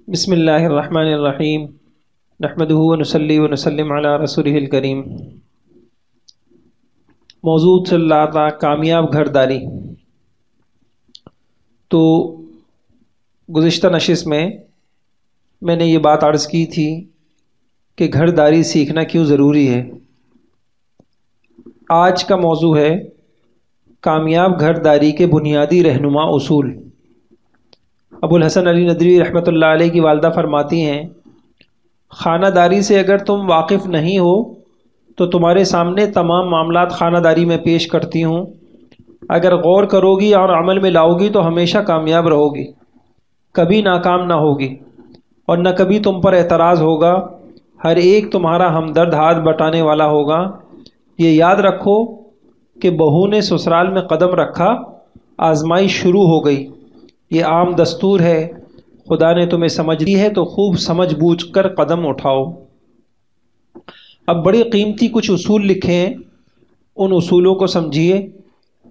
بسم اللہ الرحمن الرحیم نحمدہ ونصلی ونسلم علی رسولہ الکریم۔ موضوع چل رہا تھا کامیاب گھرداری۔ تو گزشتہ نشست میں نے یہ بات عرض کی تھی کہ گھرداری سیکھنا کیوں ضروری ہے۔ آج کا موضوع ہے کامیاب گھرداری کے بنیادی رہنما اصول۔ ابو الحسن علی ندوی رحمۃ اللہ علیہ کی والدہ فرماتی ہیں، خانہ داری سے اگر تم واقف نہیں ہو تو تمہارے سامنے تمام معاملات خانہ داری میں پیش کرتی ہوں، اگر غور کرو گی اور عمل میں لاؤ گی تو ہمیشہ کامیاب رہو گی، کبھی ناکام نہ ہوگی اور نہ کبھی تم پر اعتراض ہوگا، ہر ایک تمہارا ہمدرد ہاتھ بٹانے والا ہوگا۔ یہ یاد رکھو کہ بہو نے سسرال میں قدم رکھا، آزمائش شروع ہو گئی، یہ عام دستور ہے، خدا نے تمہیں سمجھ دی ہے تو خوب سمجھ بوجھ کر قدم اٹھاؤ۔ اب بڑے قیمتی کچھ اصول لکھے ہیں، ان اصولوں کو سمجھیے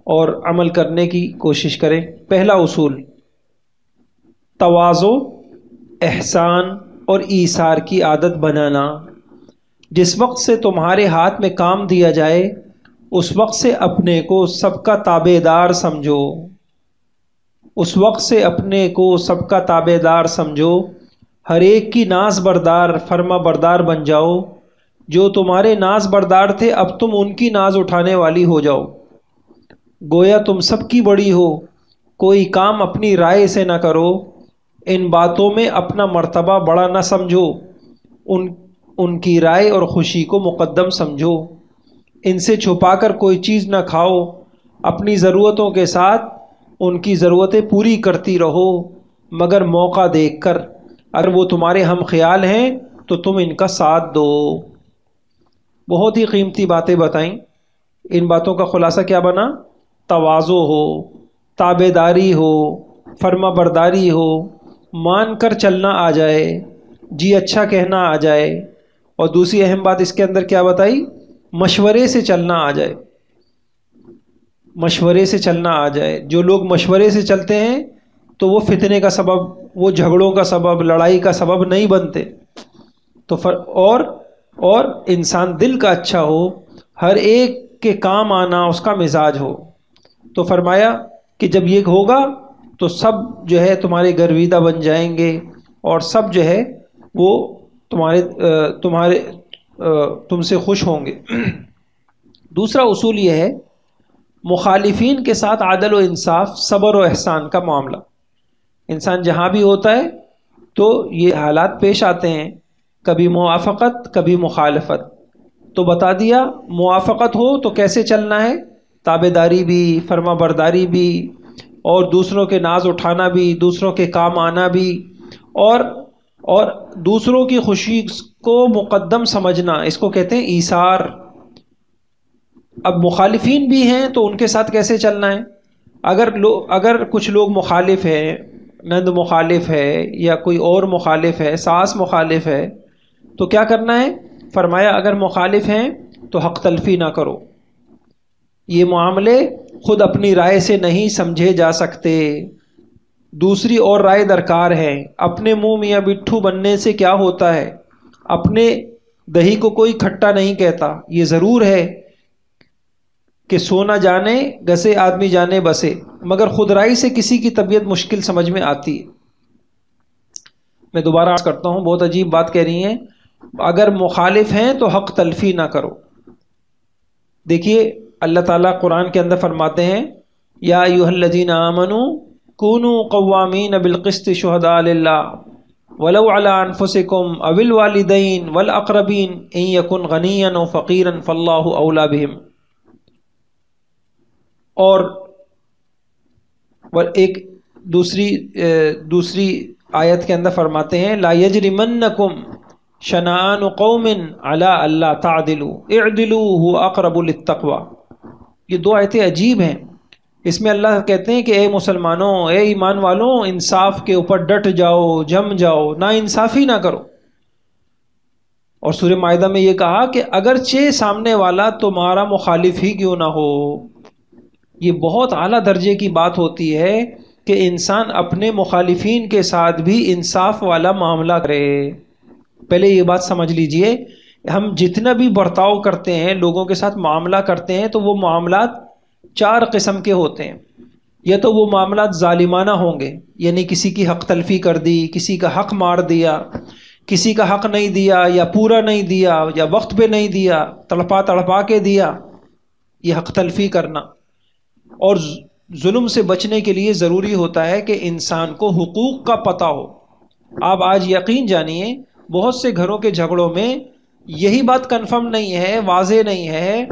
اور عمل کرنے کی کوشش کریں۔ پہلا اصول، تواضع، احسان اور ایثار کی عادت بنانا۔ جس وقت سے تمہارے ہاتھ میں کام دیا جائے اس وقت سے اپنے کو سب کا تابع دار سمجھو، اس وقت سے اپنے کو سب کا تابع دار سمجھو، ہر ایک کی ناز بردار فرما بردار بن جاؤ۔ جو تمہارے ناز بردار تھے اب تم ان کی ناز اٹھانے والی ہو جاؤ، گویا تم سب کی بڑی ہو۔ کوئی کام اپنی رائے سے نہ کرو، ان باتوں میں اپنا مرتبہ بڑا نہ سمجھو، ان کی رائے اور خوشی کو مقدم سمجھو۔ ان سے چھپا کر کوئی چیز نہ کھاؤ، اپنی ضرورتوں کے ساتھ ان کی ضرورتیں پوری کرتی رہو، مگر موقع دیکھ کر۔ اگر وہ تمہارے ہم خیال ہیں تو تم ان کا ساتھ دو۔ بہت ہی قیمتی باتیں بتائیں۔ ان باتوں کا خلاصہ کیا بنا؟ تواضع ہو، تابع داری ہو، فرما برداری ہو، مان کر چلنا آ جائے، جی اچھا کہنا آ جائے، اور دوسری اہم بات اس کے اندر کیا بتائی؟ مشورے سے چلنا آ جائے، مشورے سے چلنا آ جائے۔ جو لوگ مشورے سے چلتے ہیں تو وہ فتنے کا سبب، وہ جھگڑوں کا سبب، لڑائی کا سبب نہیں بنتے۔ تو اور انسان دل کا اچھا ہو، ہر ایک کے کام آنا اس کا مزاج ہو۔ تو فرمایا کہ جب یہ ہوگا تو سب جو ہے تمہارے گرویدہ بن جائیں گے اور سب جو ہے وہ تم سے خوش ہوں گے۔ دوسرا اصول یہ ہے، مخالفین کے ساتھ عدل و انصاف، صبر و احسان کا معاملہ۔ انسان جہاں بھی ہوتا ہے تو یہ حالات پیش آتے ہیں، کبھی موافقت کبھی مخالفت۔ تو بتا دیا موافقت ہو تو کیسے چلنا ہے، تابع داری بھی، فرما برداری بھی، اور دوسروں کے ناز اٹھانا بھی، دوسروں کے کام آنا بھی، اور دوسروں کی خوشی کو مقدم سمجھنا، اس کو کہتے ہیں ایثار۔ اب مخالفین بھی ہیں تو ان کے ساتھ کیسے چلنا ہے؟ اگر کچھ لوگ مخالف ہیں، نند مخالف ہے یا کوئی اور مخالف ہے، ساس مخالف ہے، تو کیا کرنا ہے؟ فرمایا اگر مخالف ہیں تو حق تلفی نہ کرو۔ یہ معاملے خود اپنی رائے سے نہیں سمجھے جا سکتے، دوسری اور رائے درکار ہے۔ اپنے منہ میاں بٹھو بننے سے کیا ہوتا ہے؟ اپنے دہی کو کوئی کھٹا نہیں کہتا۔ یہ ضرور ہے کہ سونا جانے گسے آدمی جانے بسے، مگر خود رائی سے کسی کی طبیعت مشکل سمجھ میں آتی ہے۔ میں دوبارہ عرض کرتا ہوں، بہت عجیب بات کہہ رہی ہیں، اگر مخالف ہیں تو حق تلفی نہ کرو۔ دیکھیے اللہ تعالیٰ قرآن کے اندر فرماتے ہیں، یا ایھا الذین آمنوا کونوا قوامین بالقسط شہداء للہ ولو علی انفسکم او الوالدین والاقربین ان یکن غنیا او فقیرا فاللہ اولی بہم۔ اور ایک دوسری آیت کے اندر فرماتے ہیں، لا یجرمنکم شنآن قوم علی الا تعدلوا اعدلوا هو اقرب للتقوی۔ یہ دو آیتیں عجیب ہیں۔ اس میں اللہ کہتے ہیں کہ اے مسلمانوں، اے ایمان والوں، انصاف کے اوپر ڈٹ جاؤ، جم جاؤ، نا انصافی نہ کرو۔ اور سورہ مائدہ میں یہ کہا کہ اگرچہ سامنے والا تمہارا مخالف ہی کیوں نہ ہو۔ یہ بہت اعلیٰ درجے کی بات ہوتی ہے کہ انسان اپنے مخالفین کے ساتھ بھی انصاف والا معاملہ کرے. پہلے یہ بات سمجھ لیجئے، ہم جتنا بھی برتاؤ کرتے ہیں، لوگوں کے ساتھ معاملہ کرتے ہیں، تو وہ معاملات 4 قسم کے ہوتے ہیں. یا تو وہ معاملات ظالمانہ ہوں گے، یعنی کسی کی حق تلفی کر دی، کسی کا حق مار دیا، کسی کا حق نہیں دیا، یا پورا نہیں دیا، یا وقت پہ نہیں دیا، تڑپا کے دیا، یہ حق تلفی کرنا. اور ظلم سے بچنے کے لیے ضروری ہوتا ہے کہ انسان کو حقوق کا پتہ ہو. آپ آج یقین جانیے بہت سے گھروں کے جھگڑوں میں یہی بات کنفرم نہیں ہے، واضح نہیں ہے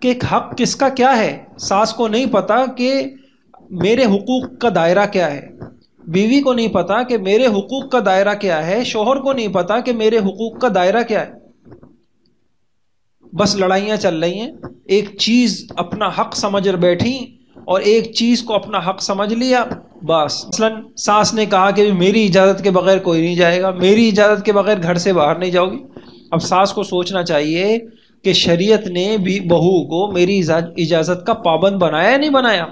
کہ حق کس کا کیا ہے. ساس کو نہیں پتا کہ میرے حقوق کا دائرہ کیا ہے، بیوی کو نہیں پتا کہ میرے حقوق کا دائرہ کیا ہے، شوہر کو نہیں پتا کہ میرے حقوق کا دائرہ کیا ہے. بس لڑائیاں چل رہی ہیں، ایک چیز اپنا حق سمجھ بیٹھی اور ایک چیز کو اپنا حق سمجھ لیا. بس مثلا ساس نے کہا کہ میری اجازت کے بغیر کوئی نہیں جائے گا، میری اجازت کے بغیر گھر سے باہر نہیں جاؤ گی. اب ساس کو سوچنا چاہیے کہ شریعت نے بھی بہو کو میری اجازت کا پابند بنایا یا نہیں بنایا.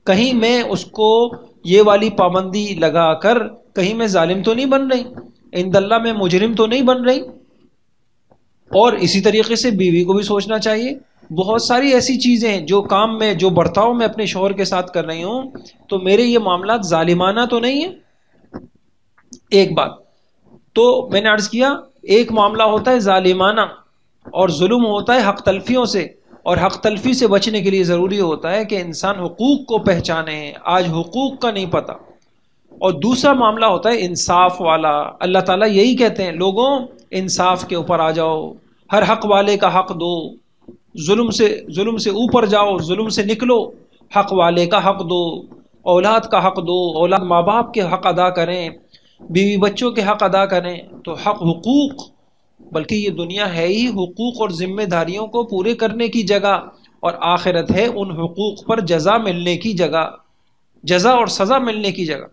کہیں میں اس کو یہ والی پابندی لگا کر کہیں میں ظالم تو نہیں بن رہی، عند اللہ میں مجرم تو نہیں بن رہی. اور اسی طریقے سے بیوی کو بھی سوچنا چاہیے. بہت ساری ایسی چیزیں ہیں جو کام میں، جو برتاؤ میں اپنے شوہر کے ساتھ کر رہی ہوں، تو میرے یہ معاملات ظالمانہ تو نہیں ہیں. ایک بات تو میں نے عرض کیا، ایک معاملہ ہوتا ہے ظالمانہ اور ظلم ہوتا ہے حق تلفیوں سے. اور حق تلفی سے بچنے کے لیے ضروری ہوتا ہے کہ انسان حقوق کو پہچانے. آج حقوق کا نہیں پتہ. اور دوسرا معاملہ ہوتا ہے انصاف والا. اللہ تعالیٰ یہی کہتے ہیں، لوگوں انصاف کے اوپر آ جاؤ، ہر حق والے کا حق دو، ظلم سے اوپر جاؤ، ظلم سے نکلو، حق والے کا حق دو، اولاد کا حق دو، اولاد ماں باپ کے حق ادا کریں، بیوی بچوں کے حق ادا کریں. تو حقوق، بلکہ یہ دنیا ہے ہی حقوق اور ذمہ داریوں کو پورے کرنے کی جگہ، اور آخرت ہے ان حقوق پر جزا ملنے کی جگہ، جزا اور سزا ملنے کی جگہ.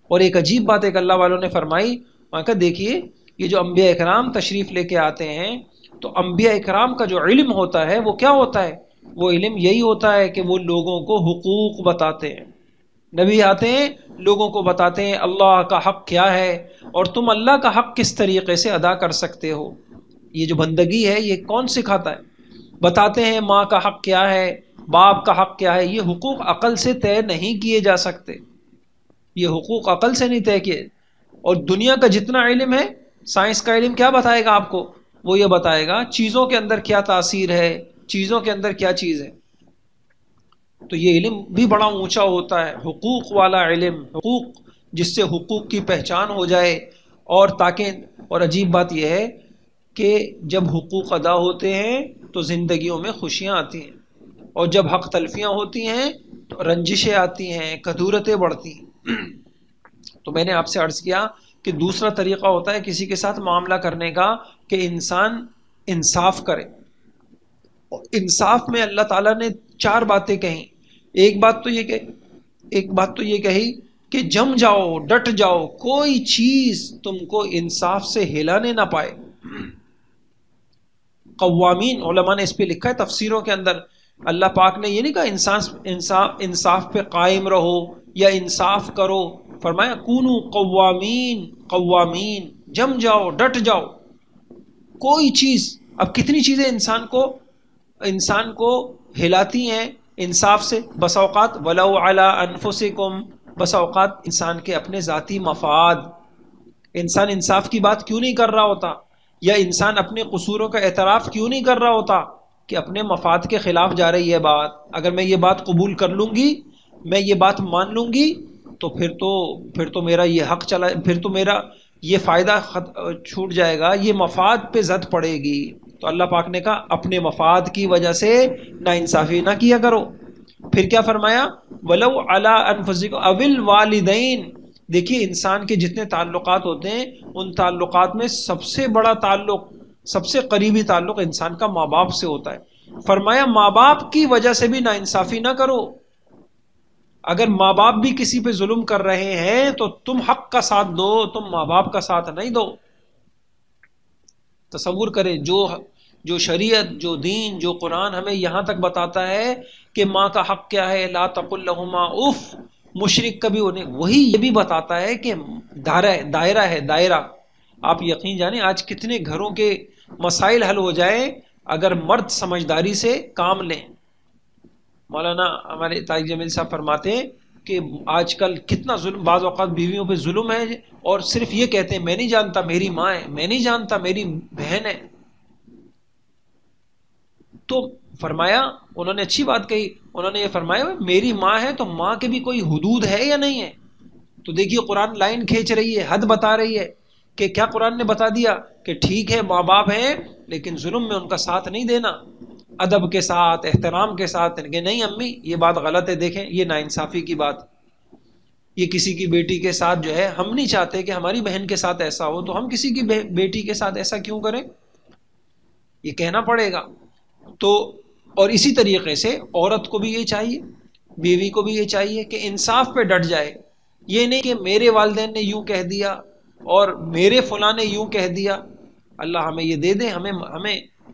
اور ایک عجیب بات ایک اللہ والوں نے فرمائی، وہاں کا دیکھیے، یہ جو انبیاء اکرام تشریف لے کے آتے ہیں، تو انبیاء اکرام کا جو علم ہوتا ہے وہ کیا ہوتا ہے؟ وہ علم یہی ہوتا ہے کہ وہ لوگوں کو حقوق بتاتے ہیں. نبی آتے ہیں، لوگوں کو بتاتے ہیں اللہ کا حق کیا ہے اور تم اللہ کا حق کس طریقے سے ادا کر سکتے ہو. یہ جو بندگی ہے یہ کون سکھاتا ہے؟ بتاتے ہیں ماں کا حق کیا ہے، باپ کا حق کیا ہے. یہ حقوق عقل سے طے نہیں کیے جا سکتے، یہ حقوق عقل سے نہیں طے کیے. اور دنیا کا جتنا علم ہے، سائنس کا علم کیا بتائے گا آپ کو؟ وہ یہ بتائے گا چیزوں کے اندر کیا تاثیر ہے، چیزوں کے اندر کیا چیز ہے. تو یہ علم بھی بڑا اونچا ہوتا ہے، حقوق والا علم، حقوق جس سے حقوق کی پہچان ہو جائے. اور تاکہ، اور عجیب بات یہ ہے کہ جب حقوق ادا ہوتے ہیں تو زندگیوں میں خوشیاں آتی ہیں، اور جب حق تلفیاں ہوتی ہیں تو رنجشیں آتی ہیں، کدورتیں بڑھتی ہیں. تو میں نے آپ سے عرض کیا کہ دوسرا طریقہ ہوتا ہے کسی کے ساتھ معاملہ کرنے کا کہ انسان انصاف کرے. انصاف میں اللہ تعالیٰ نے 4 باتیں کہیں. ایک بات تو یہ کہی کہ جم جاؤ، ڈٹ جاؤ، کوئی چیز تم کو انصاف سے ہلانے نہ پائے. قوامین، علماء نے اس پہ لکھا ہے تفسیروں کے اندر. اللہ پاک نے یہ نہیں کہا انصاف پہ قائم رہو یا انصاف کرو، فرمایا کونو قوامین، جم جاؤ، ڈٹ جاؤ. کوئی چیز، اب کتنی چیزیں انسان کو ہلاتی ہیں انصاف سے. بس اوقات ولو علی انفسکم، بس اوقات انسان کے اپنے ذاتی مفاد. انسان انصاف کی بات کیوں نہیں کر رہا ہوتا، یا انسان اپنے قصوروں کا اعتراف کیوں نہیں کر رہا ہوتا؟ کہ اپنے مفاد کے خلاف جا رہی ہے بات. اگر میں یہ بات قبول کر لوں گی، میں یہ بات مان لوں گی، تو پھر تو میرا یہ حق چلا، پھر تو میرا یہ فائدہ چھوٹ جائے گا، یہ مفاد پہ زد پڑے گی. تو اللہ پاک نے کہا اپنے مفاد کی وجہ سے نا انصافی نہ کیا کرو. پھر کیا فرمایا؟ ولو علی انفسکم او الوالدین. دیکھیے انسان کے جتنے تعلقات ہوتے ہیں، ان تعلقات میں سب سے بڑا تعلق، سب سے قریبی تعلق انسان کا ماں باپ سے ہوتا ہے. فرمایا ماں باپ کی وجہ سے بھی نا انصافی نہ کرو. اگر ماں باپ بھی کسی پہ ظلم کر رہے ہیں تو تم حق کا ساتھ دو، تم ماں باپ کا ساتھ نہیں دو. تصور کریں، جو شریعت، جو دین، جو قرآن ہمیں یہاں تک بتاتا ہے کہ ماں کا حق کیا ہے، لا تقل لہما اف، مشرک کبھی انہیں وہی یہ بھی بتاتا ہے کہ دائرہ ہے دائرہ. آپ یقین جانیں آج کتنے گھروں کے مسائل حل ہو جائے اگر مرد سمجھداری سے کام لیں. مولانا ہمارے طارق جمیل صاحب فرماتے ہیں کہ آج کل کتنا ظلم، بعض اوقات بیویوں پہ ظلم ہے اور صرف یہ کہتے ہیں میں نہیں جانتا میری ماں ہے، میں نہیں جانتا میری بہن ہے. تو فرمایا انہوں نے اچھی بات کہی، انہوں نے یہ فرمایا میری ماں ہے تو ماں کے بھی کوئی حدود ہے یا نہیں ہے؟ تو دیکھیے قرآن لائن کھینچ رہی ہے، حد بتا رہی ہے کہ کیا قرآن نے بتا دیا کہ ٹھیک ہے ماں باپ ہیں لیکن ظلم میں ان کا ساتھ نہیں دینا، ادب کے ساتھ احترام کے ساتھ کہ نہیں امی یہ بات غلط ہے، دیکھیں یہ ناانصافی کی بات. یہ کسی کی بیٹی کے ساتھ جو ہے ہم نہیں چاہتے کہ ہماری بہن کے ساتھ ایسا ہو تو ہم کسی کی بیٹی کے ساتھ ایسا کیوں کریں، یہ کہنا پڑے گا. تو اور اسی طریقے سے عورت کو بھی یہ چاہیے، بیوی کو بھی یہ چاہیے کہ انصاف پہ ڈٹ جائے. یہ نہیں کہ میرے والدین نے یوں کہہ دیا اور میرے فلاں نے یوں کہہ دیا. اللہ ہمیں یہ دے دے، ہمیں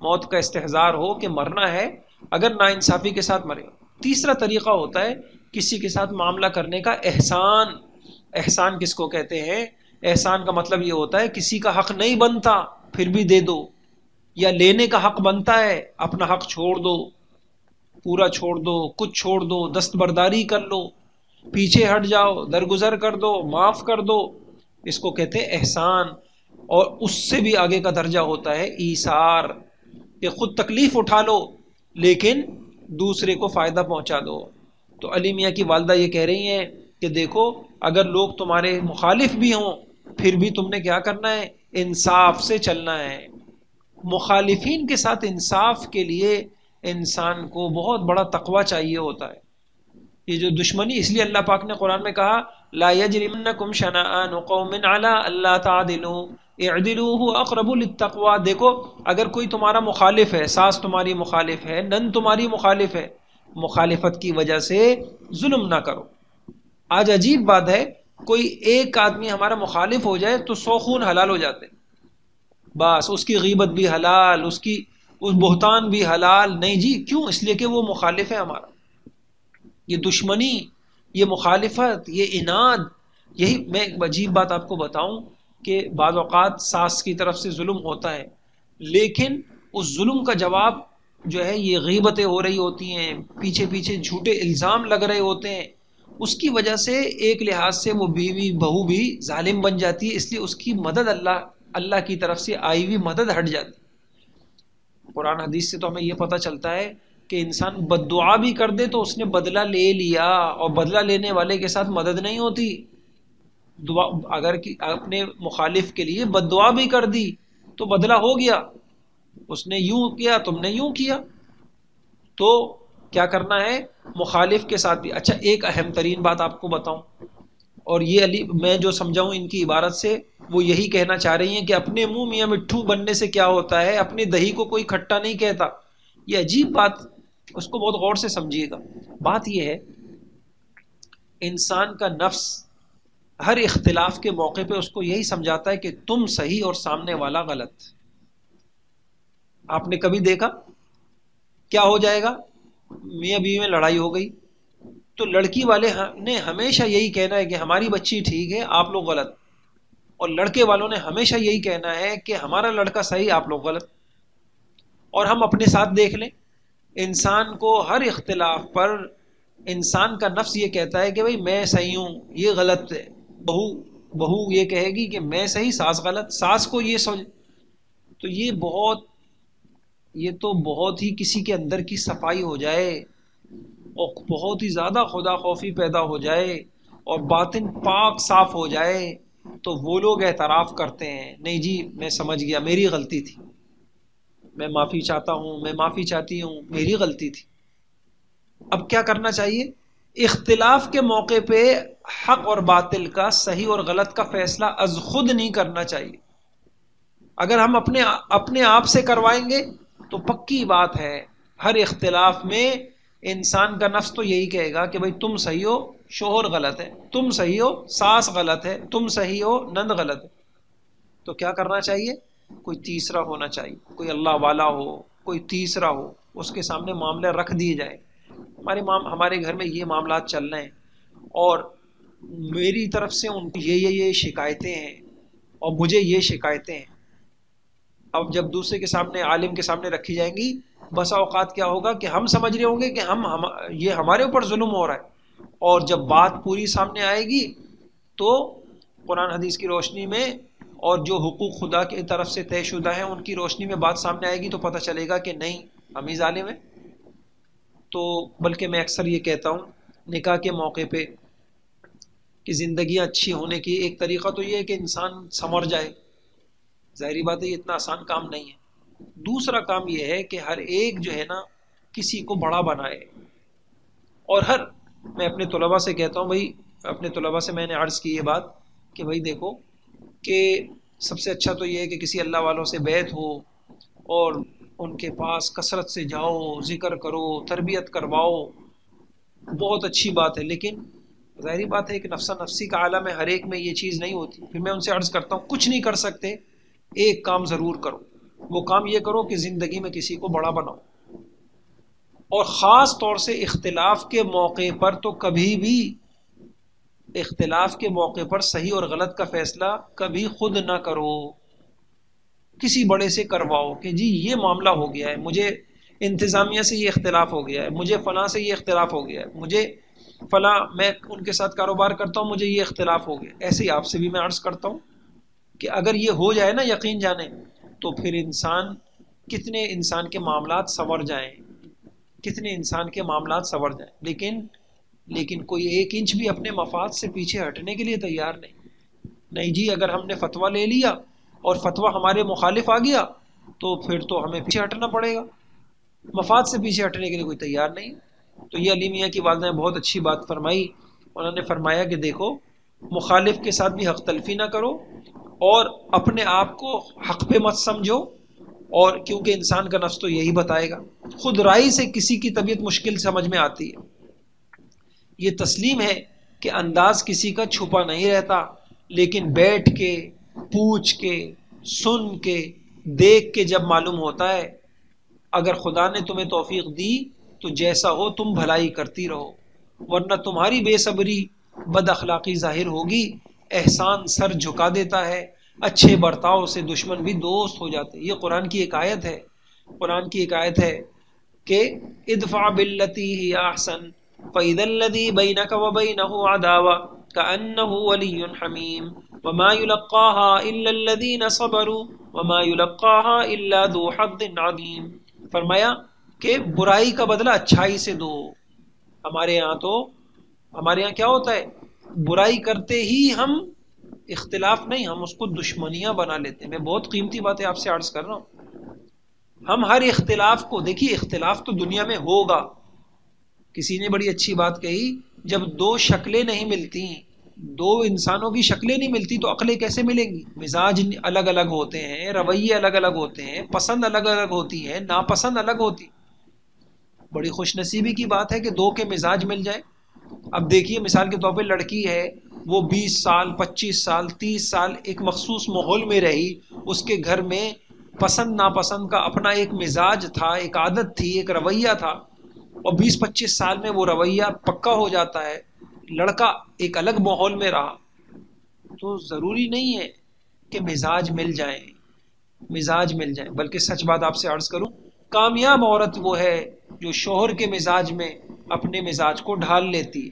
موت کا استحضار ہو کہ مرنا ہے اگر ناانصافی کے ساتھ مرے. تیسرا طریقہ ہوتا ہے کسی کے ساتھ معاملہ کرنے کا احسان. احسان کس کو کہتے ہیں؟ احسان کا مطلب یہ ہوتا ہے کسی کا حق نہیں بنتا پھر بھی دے دو، یا لینے کا حق بنتا ہے اپنا حق چھوڑ دو، پورا چھوڑ دو، کچھ چھوڑ دو، دستبرداری کر لو، پیچھے ہٹ جاؤ، درگزر کر دو، معاف کر دو. اس کو کہتے ہیں احسان. اور اس سے بھی آگے کا درجہ ہوتا ہے ایثار، کہ خود تکلیف اٹھا لو لیکن دوسرے کو فائدہ پہنچا دو. تو علی میاں کی والدہ یہ کہہ رہی ہیں کہ دیکھو اگر لوگ تمہارے مخالف بھی ہوں پھر بھی تم نے کیا کرنا ہے؟ انصاف سے چلنا ہے. مخالفین کے ساتھ انصاف کے لیے انسان کو بہت بڑا تقوی چاہیے ہوتا ہے. یہ جو دشمنی، اس لیے اللہ پاک نے قرآن میں کہا لا یجرمنکم شنآن قوم علی الا تعدلوا اعدلوا هو اقرب للتقوی. دیکھو اگر کوئی تمہارا مخالف ہے، ساس تمہاری مخالف ہے، نند تمہاری مخالف ہے، مخالفت کی وجہ سے ظلم نہ کرو. آج عجیب بات ہے کوئی ایک آدمی ہمارا مخالف ہو جائے تو 100 خون حلال ہو جاتے، بس اس کی غیبت بھی حلال، اس بہتان بھی حلال. نہیں جی، کیوں؟ اس لیے کہ وہ مخالف ہے ہمارا. یہ دشمنی، یہ مخالفت، یہ عناد. یہی میں ایک عجیب بات آپ کو بتاؤں کہ بعض اوقات ساس کی طرف سے ظلم ہوتا ہے لیکن اس ظلم کا جواب جو ہے یہ غیبتیں ہو رہی ہوتی ہیں، پیچھے پیچھے جھوٹے الزام لگ رہے ہوتے ہیں. اس کی وجہ سے ایک لحاظ سے وہ بیوی بہو بھی ظالم بن جاتی ہے، اس لیے اس کی مدد اللہ کی طرف سے آئی ہوئی مدد ہٹ جاتی. قرآن حدیث سے تو ہمیں یہ پتہ چلتا ہے کہ انسان بد دعا بھی کر دے تو اس نے بدلہ لے لیا، اور بدلہ لینے والے کے ساتھ مدد نہیں ہوتی. دعا اگر اپنے مخالف کے لیے بد دعا بھی کر دی تو بدلہ ہو گیا، اس نے یوں کیا تم نے یوں کیا. تو کیا کرنا ہے؟ مخالف کے ساتھ بھی. اچھا ایک اہم ترین بات آپ کو بتاؤں، اور یہ علی میں جو سمجھاؤں ان کی عبارت سے وہ یہی کہنا چاہ رہی ہیں کہ اپنے منہ میاں مٹھو بننے سے کیا ہوتا ہے، اپنی دہی کو کوئی کھٹا نہیں کہتا. یہ عجیب بات، اس کو بہت غور سے سمجھیے گا. بات یہ ہے انسان کا نفس ہر اختلاف کے موقع پہ اس کو یہی سمجھاتا ہے کہ تم صحیح اور سامنے والا غلط. آپ نے کبھی دیکھا کیا ہو جائے گا؟ میاں بیوی میں لڑائی ہو گئی تو لڑکی والے نے ہمیشہ یہی کہنا ہے کہ ہماری بچی ٹھیک ہے آپ لوگ غلط، اور لڑکے والوں نے ہمیشہ یہی کہنا ہے کہ ہمارا لڑکا صحیح آپ لوگ غلط. اور ہم اپنے ساتھ دیکھ لیں، انسان کو ہر اختلاف پر انسان کا نفس یہ کہتا ہے کہ بھئی میں صحیح ہوں یہ غلط ہے. بہو یہ کہے گی کہ میں صحیح ساس غلط، ساس کو یہ سمجھ. تو یہ تو بہت ہی کسی کے اندر کی صفائی ہو جائے اور بہت ہی زیادہ خدا خوفی پیدا ہو جائے اور باطن پاک صاف ہو جائے تو وہ لوگ اعتراف کرتے ہیں نہیں جی میں سمجھ گیا میری غلطی تھی، میں معافی چاہتا ہوں، میں معافی چاہتی ہوں، میری غلطی تھی. اب کیا کرنا چاہیے؟ اختلاف کے موقع پہ حق اور باطل کا، صحیح اور غلط کا فیصلہ از خود نہیں کرنا چاہیے. اگر ہم اپنے آپ سے کروائیں گے تو پکی بات ہے ہر اختلاف میں انسان کا نفس تو یہی کہے گا کہ بھائی تم صحیح ہو شوہر غلط ہے، تم صحیح ہو ساس غلط ہے، تم صحیح ہو نند غلط ہے. تو کیا کرنا چاہیے؟ کوئی تیسرا ہونا چاہیے، کوئی اللہ والا ہو، کوئی تیسرا ہو، اس کے سامنے معاملہ رکھ دیے جائے. ہمارے گھر میں یہ معاملات چل رہے ہیں اور میری طرف سے ان کو یہ شکایتیں ہیں اور مجھے یہ شکایتیں ہیں. اب جب دوسرے کے سامنے، عالم کے سامنے رکھی جائیں گی، بسا اوقات کیا ہوگا کہ ہم سمجھ رہے ہوں گے کہ یہ ہمارے اوپر ظلم ہو رہا ہے، اور جب بات پوری سامنے آئے گی تو قرآن حدیث کی روشنی میں اور جو حقوق خدا کی طرف سے طے شدہ ہیں ان کی روشنی میں بات سامنے آئے گی تو پتہ چلے گا کہ نہیں، ہم ہی ظالم ہیں. تو بلکہ میں اکثر یہ کہتا ہوں نکاح کے موقع پہ کہ زندگیاں اچھی ہونے کی ایک طریقہ تو یہ ہے کہ انسان سنور جائے. ظاہری بات ہے یہ اتنا آسان کام نہیں ہے. دوسرا کام یہ ہے کہ ہر ایک جو ہے نا کسی کو بڑا بنائے. اور میں اپنے طلباء سے کہتا ہوں بھائی، اپنے طلباء سے میں نے عرض کی یہ بات کہ بھائی دیکھو کہ سب سے اچھا تو یہ ہے کہ کسی اللہ والوں سے بیعت ہو اور ان کے پاس کثرت سے جاؤ، ذکر کرو، تربیت کرواؤ، بہت اچھی بات ہے. لیکن ظاہری بات ہے کہ نفسا نفسی کا عالم ہے، ہر ایک میں یہ چیز نہیں ہوتی. پھر میں ان سے عرض کرتا ہوں کچھ نہیں کر سکتے، ایک کام ضرور کرو. وہ کام یہ کرو کہ زندگی میں کسی کو بڑا بناؤ، اور خاص طور سے اختلاف کے موقع پر تو کبھی بھی، اختلاف کے موقع پر صحیح اور غلط کا فیصلہ کبھی خود نہ کرو، کسی بڑے سے کرواؤ کہ جی یہ معاملہ ہو گیا ہے، مجھے انتظامیہ سے یہ اختلاف ہو گیا ہے، مجھے فلاں سے یہ اختلاف ہو گیا ہے، مجھے فلاں، میں ان کے ساتھ کاروبار کرتا ہوں، مجھے یہ اختلاف ہو گیا. ایسے ہی آپ سے بھی میں عرض کرتا ہوں کہ اگر یہ ہو جائے نا یقین جانے، تو پھر کتنے انسان کے معاملات سنور جائیں، کتنے انسان کے معاملات سنور جائیں. لیکن کوئی ایک انچ بھی اپنے مفاد سے پیچھے ہٹنے کے لیے تیار نہیں جی. اگر ہم نے فتویٰ لے لیا اور فتویٰ ہمارے مخالف آ گیا تو پھر تو ہمیں پیچھے ہٹنا پڑے گا. مفاد سے پیچھے ہٹنے کے لیے کوئی تیار نہیں. تو یہ علی میاں کی والدہ نے بہت اچھی بات فرمائی. انہوں نے فرمایا کہ دیکھو مخالف کے ساتھ بھی حق تلفی نہ کرو اور اپنے آپ کو حق پہ مت سمجھو، اور کیونکہ انسان کا نفس تو یہی بتائے گا. خود رائے سے کسی کی طبیعت مشکل سمجھ میں آتی ہے. یہ تسلیم ہے کہ انداز کسی کا چھپا نہیں رہتا، لیکن بیٹھ کے، پوچھ کے، سن کے، دیکھ کے جب معلوم ہوتا ہے. اگر خدا نے تمہیں توفیق دی تو جیسا ہو تم بھلائی کرتی رہو، ورنہ تمہاری بے صبری، بد اخلاقی ظاہر ہوگی. احسان سر جھکا دیتا ہے، اچھے برتاؤ سے دشمن بھی دوست ہو جاتے. یہ قرآن کی ایک آیت ہے. قرآن کی ایک آیت ہے کہ ادفع باللتی ہی احسن فاذا الذی بینک وبینہ عداوہ کأنہ ولی حمیم وما یلقاها الا الذین صبروا وما یلقاها الا ذو حظ عظیم. فرمایا کہ برائی کا بدلہ اچھائی سے دو. ہمارے یہاں کیا ہوتا ہے، برائی کرتے ہی ہم اختلاف نہیں، ہم اس کو دشمنیاں بنا لیتے ہیں. میں بہت قیمتی باتیں آپ سے عرض کر رہا ہوں. ہم ہر اختلاف کو دیکھیے، اختلاف تو دنیا میں ہوگا. کسی نے بڑی اچھی بات کہی، جب دو شکلیں نہیں ملتی، دو انسانوں کی شکلیں نہیں ملتی تو عقلیں کیسے ملیں گی؟ مزاج الگ الگ ہوتے ہیں، رویے الگ الگ ہوتے ہیں، پسند الگ الگ ہوتی ہے، ناپسند الگ ہوتی. بڑی خوش نصیبی کی بات ہے کہ دو کے مزاج مل جائے. اب دیکھیے مثال کے طور پہ لڑکی ہے، وہ 20 سال 25 سال 30 سال ایک مخصوص ماحول میں رہی، اس کے گھر میں پسند ناپسند کا اپنا ایک مزاج تھا، ایک عادت تھی، ایک رویہ تھا، اور 20-25 سال میں وہ رویہ پکا ہو جاتا ہے. لڑکا ایک الگ ماحول میں رہا. تو ضروری نہیں ہے کہ مزاج مل جائیں، بلکہ سچ بات آپ سے عرض کروں، کامیاب عورت وہ ہے جو شوہر کے مزاج میں اپنے مزاج کو ڈھال لیتی ہے.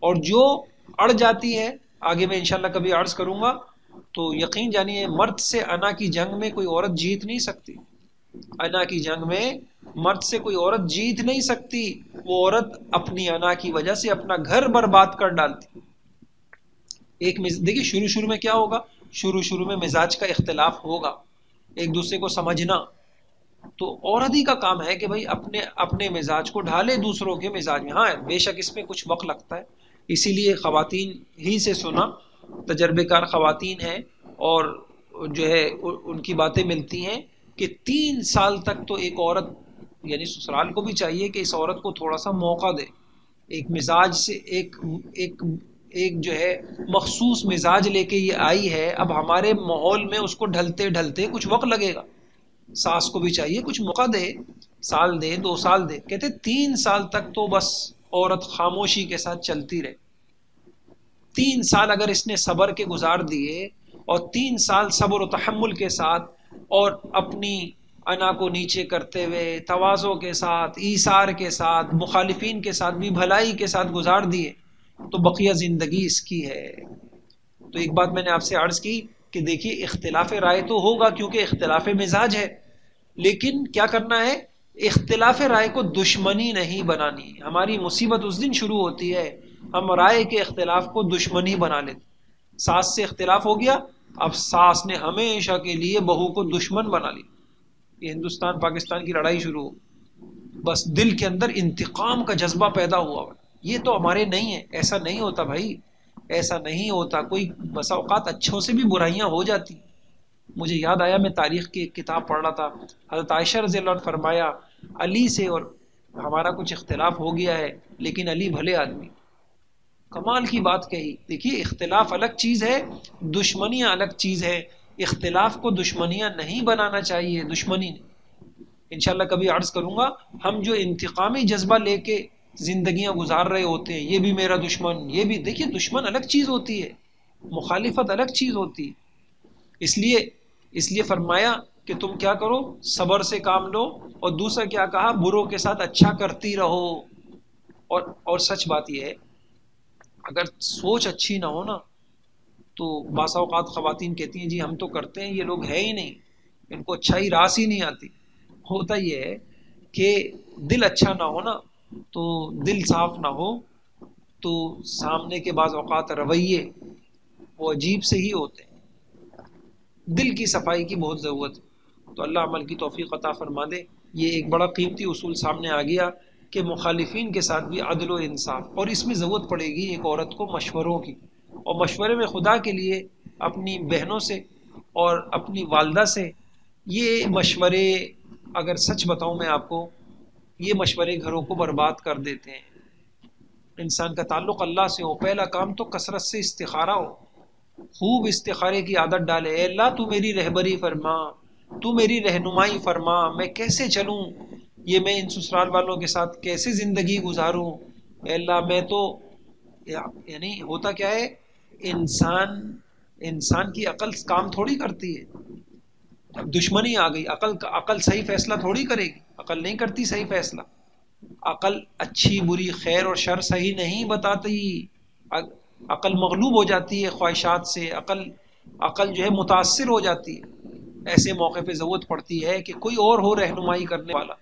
اور جو اڑ جاتی ہے، آگے میں انشاءاللہ کبھی عرض کروں گا، تو یقین جانیے مرد سے انا کی جنگ میں کوئی عورت جیت نہیں سکتی. انا کی جنگ میں مرد سے کوئی عورت جیت نہیں سکتی. وہ عورت اپنی انا کی وجہ سے اپنا گھر برباد کر ڈالتی. دیکھیے شروع میں کیا ہوگا، شروع میں مزاج کا اختلاف ہوگا، ایک دوسرے کو سمجھنا. تو عورت ہی کا کام ہے کہ بھائی اپنے مزاج کو ڈھالے دوسروں کے مزاج میں. ہاں بے شک اس میں کچھ وقت لگتا ہے، اسی لیے خواتین ہی سے سنا، تجربے کار خواتین ہیں اور جو ہے ان کی باتیں ملتی ہیں کہ 3 سال تک تو ایک عورت، یعنی سسرال کو بھی چاہیے کہ اس عورت کو تھوڑا سا موقع دے. ایک مزاج سے ایک جو ہے مخصوص مزاج لے کے یہ آئی ہے، اب ہمارے ماحول میں اس کو ڈھلتے کچھ وقت لگے گا. ساس کو بھی چاہیے کچھ موقع دے، سال دے 2 سال دے. کہتے 3 سال تک تو بس عورت خاموشی کے ساتھ چلتی رہے. 3 سال اگر اس نے صبر کے گزار دیے اور 3 سال صبر و تحمل کے ساتھ اور اپنی انا کو نیچے کرتے ہوئے تواضع کے ساتھ ایثار کے ساتھ مخالفین کے ساتھ بھی بھلائی کے ساتھ گزار دیے تو بقیہ زندگی اس کی ہے۔ تو ایک بات میں نے آپ سے عرض کی کہ دیکھیے اختلاف رائے تو ہوگا کیونکہ اختلاف مزاج ہے، لیکن کیا کرنا ہے، اختلاف رائے کو دشمنی نہیں بنانی۔ ہماری مصیبت اس دن شروع ہوتی ہے ہم رائے کے اختلاف کو دشمنی بنا لیتے۔ ساس سے اختلاف ہو گیا، اب ساس نے ہمیشہ کے لیے بہو کو دشمن بنا لی، یہ ہندوستان پاکستان کی لڑائی شروع ہو، بس دل کے اندر انتقام کا جذبہ پیدا ہوا۔ یہ تو ہمارے نہیں ہے، ایسا نہیں ہوتا بھائی، ایسا نہیں ہوتا۔ کوئی بسا اوقات اچھوں سے بھی برائیاں ہو جاتی۔ مجھے یاد آیا میں تاریخ کی ایک کتاب پڑھ رہا تھا، حضرت عائشہ رضی اللہ عنہ فرمایا علی سے اور ہمارا کچھ اختلاف ہو گیا ہے لیکن علی بھلے آدمی، کمال کی بات کہی۔ دیکھیے اختلاف الگ چیز ہے، دشمنیاں الگ چیز ہے۔ اختلاف کو دشمنیاں نہیں بنانا چاہیے، دشمنی نہیں۔ انشاءاللہ کبھی عرض کروں گا، ہم جو انتقامی جذبہ لے کے زندگیاں گزار رہے ہوتے ہیں، یہ بھی میرا دشمن، یہ بھی، دیکھیے دشمن الگ چیز ہوتی ہے، مخالفت الگ چیز ہوتی ہے۔ اس لیے فرمایا کہ تم کیا کرو، صبر سے کام لو، اور دوسرا کیا کہا، بروں کے ساتھ اچھا کرتی رہو۔ اور سچ بات یہ ہے، اگر سوچ اچھی نہ ہو نا تو بعض اوقات خواتین کہتی ہیں جی ہم تو کرتے ہیں، یہ لوگ ہے ہی نہیں، ان کو اچھائی راس ہی نہیں آتی۔ ہوتا یہ ہے کہ دل اچھا نہ ہو نا، تو دل صاف نہ ہو تو سامنے کے بعض اوقات رویے وہ عجیب سے ہی ہوتے ہیں۔ دل کی صفائی کی بہت ضرورت ہے، تو اللہ عمل کی توفیق عطا فرما دے۔ یہ ایک بڑا قیمتی اصول سامنے آ گیا کہ مخالفین کے ساتھ بھی عدل و انصاف، اور اس میں ضرورت پڑے گی ایک عورت کو مشوروں کی، اور مشورے میں خدا کے لیے اپنی بہنوں سے اور اپنی والدہ سے۔ یہ مشورے اگر سچ بتاؤں میں آپ کو، یہ مشورے گھروں کو برباد کر دیتے ہیں۔ انسان کا تعلق اللہ سے ہو، پہلا کام تو کثرت سے استخارہ ہو، خوب استخارے کی عادت ڈالے۔ اے اللہ تو میری رہبری فرما، تو میری رہنمائی فرما، میں کیسے چلوں، یہ میں ان سسرال والوں کے ساتھ کیسے زندگی گزاروں۔ اے اللہ میں تو، یعنی ہوتا کیا ہے، انسان کی عقل کام تھوڑی کرتی ہے۔ اب دشمنی آ گئی، عقل صحیح فیصلہ تھوڑی کرے گی، عقل نہیں کرتی صحیح فیصلہ۔ عقل اچھی بری خیر اور شر صحیح نہیں بتاتی، عقل مغلوب ہو جاتی ہے خواہشات سے، عقل جو ہے متاثر ہو جاتی ہے۔ ایسے موقع پہ ضرورت پڑتی ہے کہ کوئی اور ہو رہنمائی کرنے والا،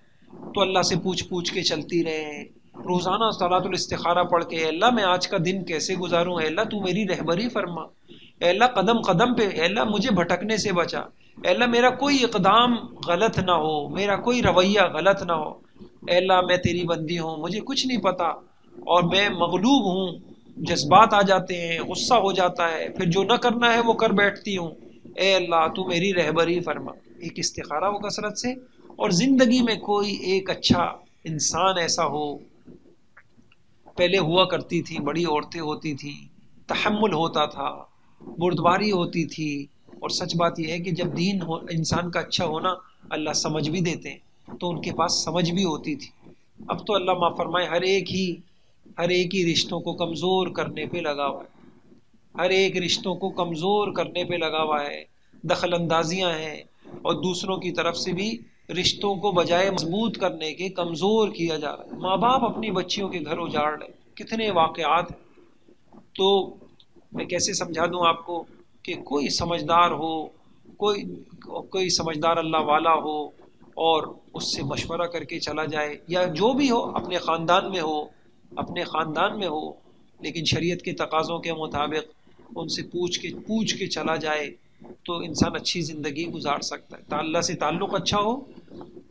تو اللہ سے پوچھ کے چلتی رہے، روزانہ صلاۃ الاستخارہ پڑھ کے، اے اللہ میں آج کا دن کیسے گزاروں، اے اللہ تو میری رہبری فرما، اے اللہ قدم قدم پہ، اے اللہ مجھے بھٹکنے سے بچا، اے اللہ میرا کوئی اقدام غلط نہ ہو، میرا کوئی رویہ غلط نہ ہو، اے اللہ میں تیری بندی ہوں، مجھے کچھ نہیں پتا اور میں مغلوب ہوں، جذبات آ جاتے ہیں، غصہ ہو جاتا ہے، پھر جو نہ کرنا ہے وہ کر بیٹھتی ہوں، اے اللہ تو میری رہبری فرما۔ ایک استخارہ ہو کثرت سے، اور زندگی میں کوئی ایک اچھا انسان ایسا ہو۔ پہلے ہوا کرتی تھی، بڑی عورتیں ہوتی تھیں، تحمل ہوتا تھا، بردباری ہوتی تھی، اور سچ بات یہ ہے کہ جب دین انسان کا اچھا ہونا، اللہ سمجھ بھی دیتے ہیں، تو ان کے پاس سمجھ بھی ہوتی تھی۔ اب تو اللہ معاف فرمائے ہر ایک ہی رشتوں کو کمزور کرنے پہ لگا ہوا ہے، ہر ایک رشتوں کو کمزور کرنے پہ لگا ہوا ہے، دخل اندازیاں ہیں، اور دوسروں کی طرف سے بھی رشتوں کو بجائے مضبوط کرنے کے کمزور کیا جا رہا ہے۔ ماں باپ اپنی بچیوں کے گھر اجاڑ رہے، کتنے واقعات ہیں۔ تو میں کیسے سمجھا دوں آپ کو کہ کوئی سمجھدار ہو، کوئی سمجھدار اللہ والا ہو اور اس سے مشورہ کر کے چلا جائے، یا جو بھی ہو اپنے خاندان میں ہو لیکن شریعت کے تقاضوں کے مطابق ان سے پوچھ کے چلا جائے، تو انسان اچھی زندگی گزار سکتا ہے۔ اللہ سے تعلق اچھا ہو،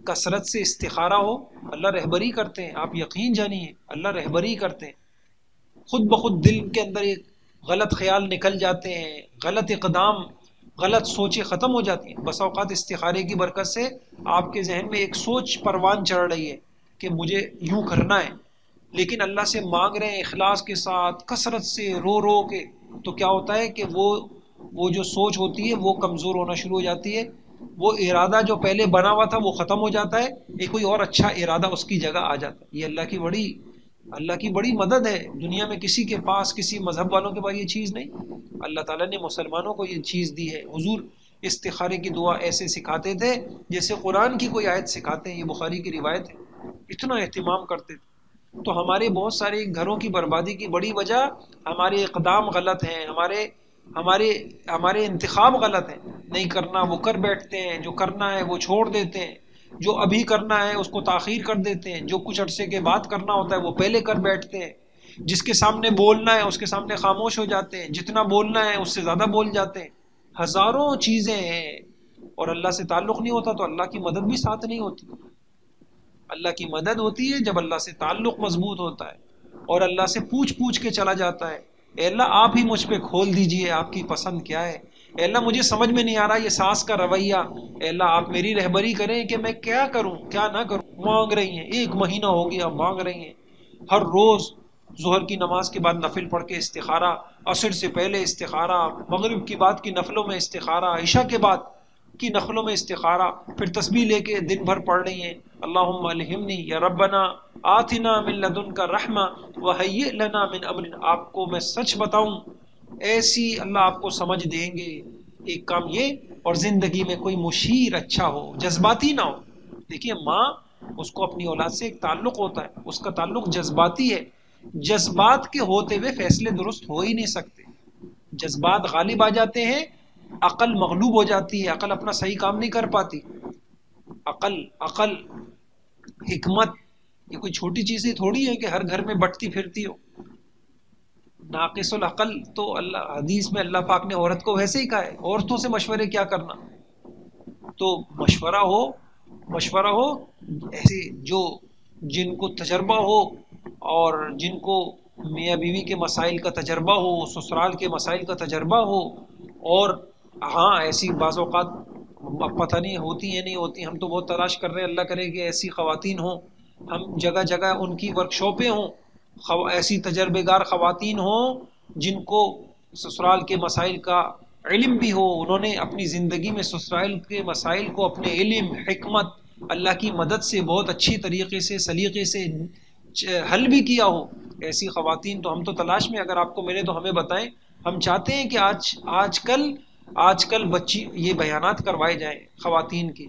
کثرت سے استخارہ ہو، اللہ رہبری کرتے ہیں، آپ یقین جانیے اللہ رہبری کرتے ہیں۔ خود بخود دل کے اندر ایک غلط خیال نکل جاتے ہیں، غلط اقدام، غلط سوچیں ختم ہو جاتی ہیں۔ بس اوقات استخارے کی برکت سے آپ کے ذہن میں ایک سوچ پروان چڑھ رہی ہے کہ مجھے یوں کرنا ہے، لیکن اللہ سے مانگ رہے ہیں اخلاص کے ساتھ، کثرت سے رو کے، تو کیا ہوتا ہے کہ وہ جو سوچ ہوتی ہے وہ کمزور ہونا شروع ہو جاتی ہے، وہ ارادہ جو پہلے بنا ہوا تھا وہ ختم ہو جاتا ہے، ایک کوئی اور اچھا ارادہ اس کی جگہ آ جاتا ہے۔ یہ اللہ کی اللہ کی بڑی مدد ہے، دنیا میں کسی کے پاس، کسی مذہب والوں کے پاس یہ چیز نہیں۔ اللہ تعالیٰ نے مسلمانوں کو یہ چیز دی ہے۔ حضور استخارے کی دعا ایسے سکھاتے تھے جیسے قرآن کی کوئی آیت سکھاتے ہیں، یہ بخاری کی روایت ہے، اتنا اہتمام کرتے تھے۔ تو ہمارے بہت سارے گھروں کی بربادی کی بڑی وجہ ہمارے اقدام غلط ہیں، ہمارے انتخاب غلط ہیں۔ نہیں کرنا وہ کر بیٹھتے ہیں، جو کرنا ہے وہ چھوڑ دیتے ہیں، جو ابھی کرنا ہے اس کو تاخیر کر دیتے ہیں، جو کچھ عرصے کے بعد کرنا ہوتا ہے وہ پہلے کر بیٹھتے ہیں، جس کے سامنے بولنا ہے اس کے سامنے خاموش ہو جاتے ہیں، جتنا بولنا ہے اس سے زیادہ بول جاتے ہیں۔ ہزاروں چیزیں ہیں، اور اللہ سے تعلق نہیں ہوتا تو اللہ کی مدد بھی ساتھ نہیں ہوتی۔ اللہ کی مدد ہوتی ہے جب اللہ سے تعلق مضبوط ہوتا ہے اور اللہ سے پوچھ پوچھ کے چلا جاتا ہے، اے اللہ آپ ہی مجھ پہ کھول دیجئے، آپ کی پسند کیا ہے، اے اللہ مجھے سمجھ میں نہیں آ رہا یہ ساس کا رویہ، اے اللہ آپ میری رہبری کریں کہ میں کیا کروں کیا نہ کروں۔ مانگ رہی ہیں، 1 مہینہ ہو گیا مانگ رہی ہیں، ہر روز ظہر کی نماز کے بعد نفل پڑھ کے استخارہ، عصر سے پہلے استخارہ، مغرب کی بعد کی نفلوں میں استخارہ، عشاء کے بعد کی نفلوں میں استخارہ، پھر تسبیح لے کے دن بھر پڑھ رہی ہیں، اللہم الہمنی یا ربنا آتنا من لدنک رحمہ وہیئ لنا من امرنا۔ آپ کو میں سچ بتاؤں ایسی اللہ آپ کو سمجھ دیں گے، ایک کام یہ، اور زندگی میں کوئی مشیر اچھا ہو، جذباتی نہ ہو۔ دیکھیے ماں، اس کو اپنی اولاد سے ایک تعلق ہوتا ہے، اس کا تعلق جذباتی ہے، جذبات کے ہوتے ہوئے فیصلے درست ہو ہی نہیں سکتے، جذبات غالب آ جاتے ہیں، عقل مغلوب ہو جاتی ہے، عقل اپنا صحیح کام نہیں کر پاتی۔ عقل حکمت یہ کوئی چھوٹی چیز ہی تھوڑی ہے کہ ہر گھر میں بٹتی پھرتی ہو۔ ناقص العقل تو اللہ حدیث میں اللہ پاک نے عورت کو ویسے ہی کہا ہے، عورتوں سے مشورے کیا کرنا۔ تو مشورہ ہو ایسے جو جن کو تجربہ ہو اور جن کو میاں بیوی کے مسائل کا تجربہ ہو، سسرال کے مسائل کا تجربہ ہو، اور ہاں ایسی بعض اوقات پتہ نہیں ہوتی ہیں نہیں ہوتی، ہم تو بہت تلاش کر رہے ہیں، اللہ کرے کہ ایسی خواتین ہوں، ہم جگہ جگہ ان کی ورکشاپیں ہوں، ایسی تجربے کار خواتین ہوں جن کو سسرال کے مسائل کا علم بھی ہو، انہوں نے اپنی زندگی میں سسرال کے مسائل کو اپنے علم، حکمت، اللہ کی مدد سے بہت اچھی طریقے سے سلیقے سے حل بھی کیا ہو۔ ایسی خواتین تو ہم تو تلاش میں، اگر آپ کو ملے تو ہمیں بتائیں۔ ہم چاہتے ہیں کہ آج کل بچی یہ بیانات کروائے جائیں خواتین کی،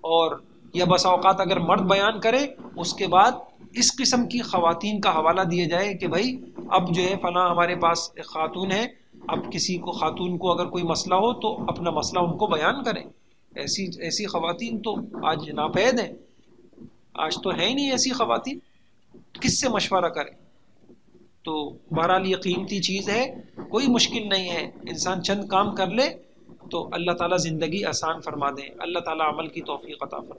اور یا بسا اوقات اگر مرد بیان کرے اس کے بعد اس قسم کی خواتین کا حوالہ دیا جائے کہ بھائی اب جو ہے فلاں ہمارے پاس ایک خاتون ہے، اب کسی کو خاتون کو اگر کوئی مسئلہ ہو تو اپنا مسئلہ ان کو بیان کریں۔ ایسی خواتین تو آج ناپید ہیں، آج تو ہے ہی نہیں ایسی خواتین، کس سے مشورہ کریں؟ تو بہرحال یہ قیمتی چیز ہے، کوئی مشکل نہیں ہے، انسان چند کام کر لے تو اللہ تعالیٰ زندگی آسان فرما دیں، اللہ تعالیٰ عمل کی توفیق عطا فرمائے۔